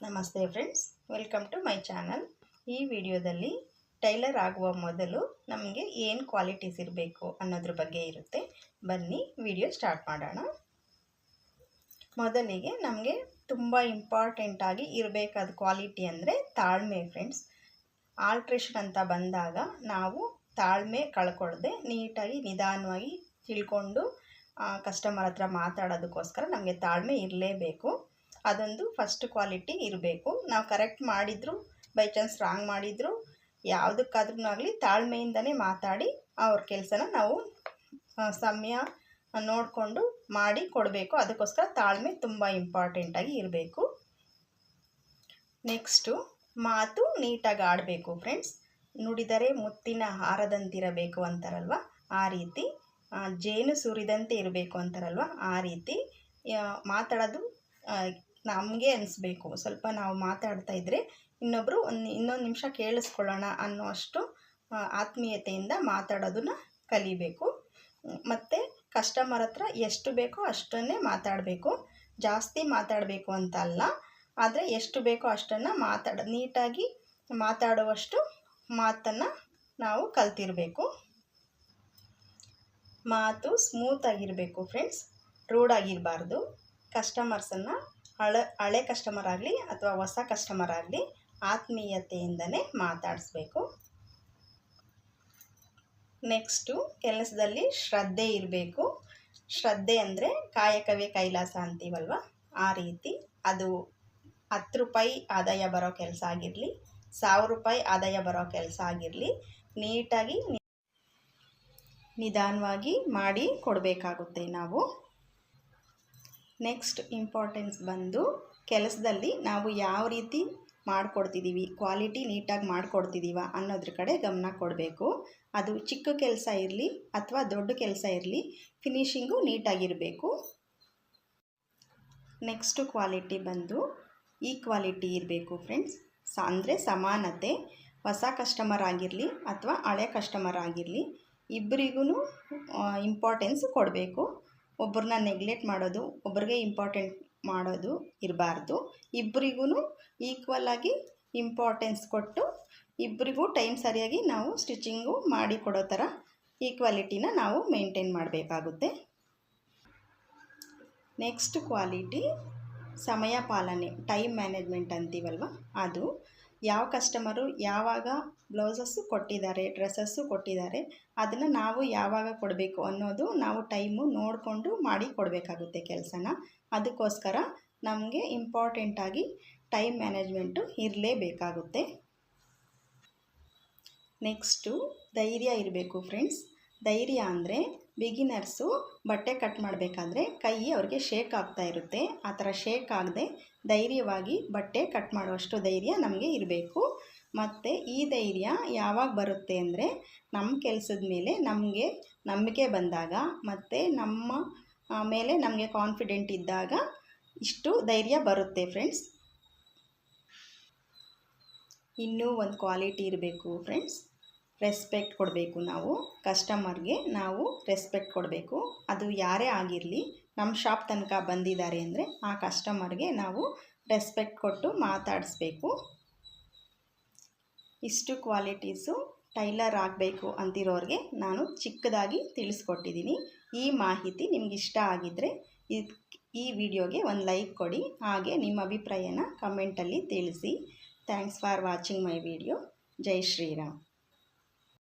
ನಮಸ್ತೆ friends, welcome to my channel. ಈ ವಿಡಿಯೋದಲ್ಲಿ ಟೈಲರ್ ಆಗುವ ಮೊದಲು ನಮಗೆ ಏನು ಕ್ವಾಲಿಟೀಸ್ ಇರಬೇಕು ಅನ್ನೋದ್ರ ಬಗ್ಗೆ ಇರುತ್ತೆ. ಬನ್ನಿ ವಿಡಿಯೋ ಸ್ಟಾರ್ಟ್ ಮಾಡೋಣ. ಮೊದಲಿಗೆ ನಮಗೆ ತುಂಬ ಇಂಪಾರ್ಟೆಂಟಾಗಿ ಇರಬೇಕಾದ ಕ್ವಾಲಿಟಿ ಅಂದರೆ ತಾಳ್ಮೆ ಫ್ರೆಂಡ್ಸ್. ಆಲ್ಟ್ರೇಷನ್ ಅಂತ ಬಂದಾಗ ನಾವು ತಾಳ್ಮೆ ಕಳ್ಕೊಳ್ಳದೆ ನೀಟಾಗಿ ನಿಧಾನವಾಗಿ ತಿಳ್ಕೊಂಡು ಕಸ್ಟಮರ್ ಹತ್ರ ಮಾತಾಡೋದಕ್ಕೋಸ್ಕರ ನಮಗೆ ತಾಳ್ಮೆ ಇರಲೇಬೇಕು. ಅದೊಂದು ಫಸ್ಟ್ ಕ್ವಾಲಿಟಿ ಇರಬೇಕು. ನಾವು ಕರೆಕ್ಟ್ ಮಾಡಿದ್ರು, ಬೈ ಚಾನ್ಸ್ ರಾಂಗ್ ಮಾಡಿದ್ರು, ಯಾವುದಕ್ಕಾದ್ರೂ ಆಗಲಿ ತಾಳ್ಮೆಯಿಂದನೇ ಮಾತಾಡಿ ಅವ್ರ ಕೆಲಸನ ನಾವು ಸಮಯ ನೋಡಿಕೊಂಡು ಮಾಡಿ ಕೊಡಬೇಕು. ಅದಕ್ಕೋಸ್ಕರ ತಾಳ್ಮೆ ತುಂಬ ಇಂಪಾರ್ಟೆಂಟಾಗಿ ಇರಬೇಕು. ನೆಕ್ಸ್ಟು ಮಾತು ನೀಟಾಗಿ ಆಡಬೇಕು ಫ್ರೆಂಡ್ಸ್. ನುಡಿದರೆ ಮುತ್ತಿನ ಹಾರದಂತಿರಬೇಕು ಅಂತಾರಲ್ವ, ಆ ರೀತಿ ಜೇನು ಸುರಿದಂತೆ ಇರಬೇಕು ಅಂತಾರಲ್ವ, ಆ ರೀತಿ ಮಾತಾಡೋದು ನಮಗೆ ಅನಿಸ್ಬೇಕು. ಸ್ವಲ್ಪ ನಾವು ಮಾತಾಡ್ತಾ ಇದ್ದರೆ ಇನ್ನೊಬ್ಬರು ಇನ್ನೊಂದು ನಿಮಿಷ ಕೇಳಿಸ್ಕೊಳ್ಳೋಣ ಅನ್ನೋ ಅಷ್ಟು ಆತ್ಮೀಯತೆಯಿಂದ ಮಾತಾಡೋದನ್ನ ಕಲಿಬೇಕು. ಮತ್ತು ಕಸ್ಟಮರ್ ಹತ್ರ ಎಷ್ಟು ಬೇಕೋ ಅಷ್ಟನ್ನೇ ಮಾತಾಡಬೇಕು. ಜಾಸ್ತಿ ಮಾತಾಡಬೇಕು ಅಂತ ಅಲ್ಲ, ಆದರೆ ಎಷ್ಟು ಬೇಕೋ ಅಷ್ಟನ್ನು ನೀಟಾಗಿ ಮಾತಾಡುವಷ್ಟು ಮಾತನ್ನು ನಾವು ಕಲ್ತಿರಬೇಕು. ಮಾತು ಸ್ಮೂತಾಗಿರಬೇಕು ಫ್ರೆಂಡ್ಸ್, ರೂಢಾಗಿರಬಾರ್ದು. ಕಸ್ಟಮರ್ಸನ್ನು ಹಳೆ ಕಸ್ಟಮರ್ ಆಗಲಿ ಅಥವಾ ಹೊಸ ಕಸ್ಟಮರ್ ಆಗಲಿ ಆತ್ಮೀಯತೆಯಿಂದನೇ ಮಾತಾಡಿಸ್ಬೇಕು. ನೆಕ್ಸ್ಟು ಕೆಲಸದಲ್ಲಿ ಶ್ರದ್ಧೆ ಇರಬೇಕು. ಶ್ರದ್ಧೆ ಅಂದರೆ ಕಾಯಕವೇ ಕೈಲಾಸ ಅಂತೀವಲ್ವ, ಆ ರೀತಿ. ಅದು 10 ರೂಪಾಯಿ ಆದಾಯ ಬರೋ ಕೆಲಸ ಆಗಿರಲಿ, 1000 ರೂಪಾಯಿ ಆದಾಯ ಬರೋ ಕೆಲಸ ಆಗಿರಲಿ, ನೀಟಾಗಿ ನಿಧಾನವಾಗಿ ಮಾಡಿ ಕೊಡಬೇಕಾಗುತ್ತೆ ನಾವು. ನೆಕ್ಸ್ಟ್ ಇಂಪಾರ್ಟೆನ್ಸ್ ಬಂದು ಕೆಲಸದಲ್ಲಿ ನಾವು ಯಾವ ರೀತಿ ಮಾಡಿಕೊಡ್ತಿದ್ದೀವಿ, ಕ್ವಾಲಿಟಿ ನೀಟಾಗಿ ಮಾಡಿಕೊಡ್ತಿದ್ದೀವ ಅನ್ನೋದ್ರ ಕಡೆ ಗಮನ ಕೊಡಬೇಕು. ಅದು ಚಿಕ್ಕ ಕೆಲಸ ಇರಲಿ ಅಥವಾ ದೊಡ್ಡ ಕೆಲಸ ಇರಲಿ, ಫಿನಿಶಿಂಗು ನೀಟಾಗಿರಬೇಕು. ನೆಕ್ಸ್ಟು ಕ್ವಾಲಿಟಿ ಬಂದು ಈಕ್ವಾಲಿಟಿ ಇರಬೇಕು ಫ್ರೆಂಡ್ಸ್. ಅಂದರೆ ಸಮಾನತೆ. ಹೊಸ ಕಸ್ಟಮರ್ ಆಗಿರಲಿ ಅಥವಾ ಹಳೆ ಕಸ್ಟಮರ್ ಆಗಿರಲಿ, ಇಬ್ಬರಿಗೂ ಇಂಪಾರ್ಟೆನ್ಸ್ ಕೊಡಬೇಕು. ಒಬ್ಬರನ್ನ ನೆಗ್ಲೆಕ್ಟ್ ಮಾಡೋದು, ಒಬ್ರಿಗೆ ಇಂಪಾರ್ಟೆಂಟ್ ಮಾಡೋದು ಇರಬಾರ್ದು. ಇಬ್ಬರಿಗೂ ಈಕ್ವಲಾಗಿ ಇಂಪಾರ್ಟೆನ್ಸ್ ಕೊಟ್ಟು ಇಬ್ಬರಿಗೂ ಟೈಮ್ ಸರಿಯಾಗಿ ನಾವು ಸ್ಟಿಚಿಂಗು ಮಾಡಿ ಕೊಡೋ ಥರ ಈಕ್ವಾಲಿಟಿನ ನಾವು ಮೇಂಟೈನ್ ಮಾಡಬೇಕಾಗುತ್ತೆ. ನೆಕ್ಸ್ಟ್ ಕ್ವಾಲಿಟಿ ಸಮಯ ಪಾಲನೆ, ಟೈಮ್ ಮ್ಯಾನೇಜ್ಮೆಂಟ್ ಅಂತೀವಲ್ವ, ಅದು. ಯಾವ ಕಸ್ಟಮರು ಯಾವಾಗ ಬ್ಲೌಸಸ್ಸು ಕೊಟ್ಟಿದ್ದಾರೆ, ಡ್ರೆಸ್ಸಸ್ಸು ಕೊಟ್ಟಿದ್ದಾರೆ, ಅದನ್ನು ನಾವು ಯಾವಾಗ ಕೊಡಬೇಕು ಅನ್ನೋದು ನಾವು ಟೈಮು ನೋಡಿಕೊಂಡು ಮಾಡಿ ಕೊಡಬೇಕಾಗುತ್ತೆ ಕೆಲಸನ. ಅದಕ್ಕೋಸ್ಕರ ನಮಗೆ ಇಂಪಾರ್ಟೆಂಟಾಗಿ ಟೈಮ್ ಮ್ಯಾನೇಜ್ಮೆಂಟು ಇರಲೇಬೇಕಾಗುತ್ತೆ. ನೆಕ್ಸ್ಟು ಧೈರ್ಯ ಇರಬೇಕು ಫ್ರೆಂಡ್ಸ್. ಧೈರ್ಯ ಅಂದರೆ ಬಿಗಿನರ್ಸು ಬಟ್ಟೆ ಕಟ್ ಮಾಡಬೇಕಾದ್ರೆ ಕೈ ಅವ್ರಿಗೆ ಶೇಕ್ ಆಗ್ತಾ ಇರುತ್ತೆ. ಆ ಥರ ಶೇಕ್ ಆಗದೆ ಧೈರ್ಯವಾಗಿ ಬಟ್ಟೆ ಕಟ್ ಮಾಡುವಷ್ಟು ಧೈರ್ಯ ನಮಗೆ ಇರಬೇಕು. ಮತ್ತು ಈ ಧೈರ್ಯ ಯಾವಾಗ ಬರುತ್ತೆ ಅಂದರೆ ನಮ್ಮ ಕೆಲಸದ ಮೇಲೆ ನಮಗೆ ನಂಬಿಕೆ ಬಂದಾಗ ಮತ್ತು ನಮ್ಮ ಮೇಲೆ ನಮಗೆ ಕಾನ್ಫಿಡೆಂಟ್ ಇದ್ದಾಗ ಇಷ್ಟು ಧೈರ್ಯ ಬರುತ್ತೆ ಫ್ರೆಂಡ್ಸ್. ಇನ್ನೂ ಒಂದು ಕ್ವಾಲಿಟಿ ಇರಬೇಕು ಫ್ರೆಂಡ್ಸ್, ರೆಸ್ಪೆಕ್ಟ್ ಕೊಡಬೇಕು. ನಾವು ಕಸ್ಟಮರ್ಗೆ ನಾವು ರೆಸ್ಪೆಕ್ಟ್ ಕೊಡಬೇಕು. ಅದು ಯಾರೇ ಆಗಿರಲಿ, ನಮ್ಮ ಶಾಪ್ ತನಕ ಬಂದಿದ್ದಾರೆ ಅಂದರೆ ಆ ಕಸ್ಟಮರ್ಗೆ ನಾವು ರೆಸ್ಪೆಕ್ಟ್ ಕೊಟ್ಟು ಮಾತಾಡಿಸ್ಬೇಕು. ಇಷ್ಟು ಕ್ವಾಲಿಟೀಸು ಟೈಲರ್ ಆಗಬೇಕು ಅಂತಿರೋರಿಗೆ ನಾನು ಚಿಕ್ಕದಾಗಿ ತಿಳಿಸ್ಕೊಟ್ಟಿದ್ದೀನಿ. ಈ ಮಾಹಿತಿ ನಿಮ್ಗೆ ಇಷ್ಟ ಆಗಿದ್ದರೆ ಈ ವಿಡಿಯೋಗೆ ಒಂದು ಲೈಕ್ ಕೊಡಿ. ಹಾಗೆ ನಿಮ್ಮ ಅಭಿಪ್ರಾಯನ ಕಮೆಂಟಲ್ಲಿ ತಿಳಿಸಿ. Thanks for watching my video. ಜೈ ಶ್ರೀರಾಮ್.